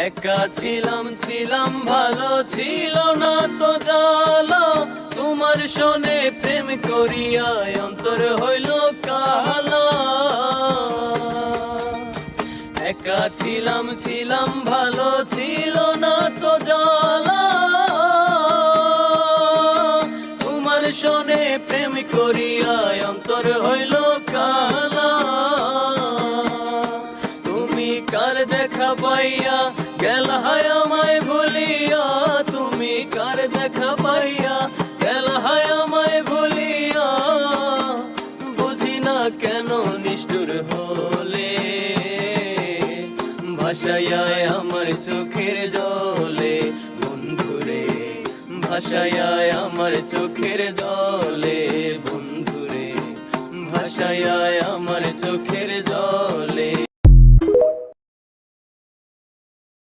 একা ছিলাম ছিলাম ভালো, ছিল না তো জ্বালা। তোমার শোনে প্রেম করিয়া অন্তর হইল কালা। একা ছিলাম ছিলাম ভালো, ছিল না তো জ্বালা। তোমার শোনে প্রেম করিয়া অন্তর হইল কালা। তুমি কার দেখা পাইয়া গেলা হায় আমায় ভুলিয়া। তুমি কার দেখা পাইয়া গেলা হায় আমায় ভুলিয়া। বুঝি না কেন নিষ্ঠুর হলে, ভাসাইয়া আমার চোখের জলে বন্ধুরে। ভাসাইয়া আমার চোখের জলে বন্ধুরে। ভাসাইয়া আমার চোখের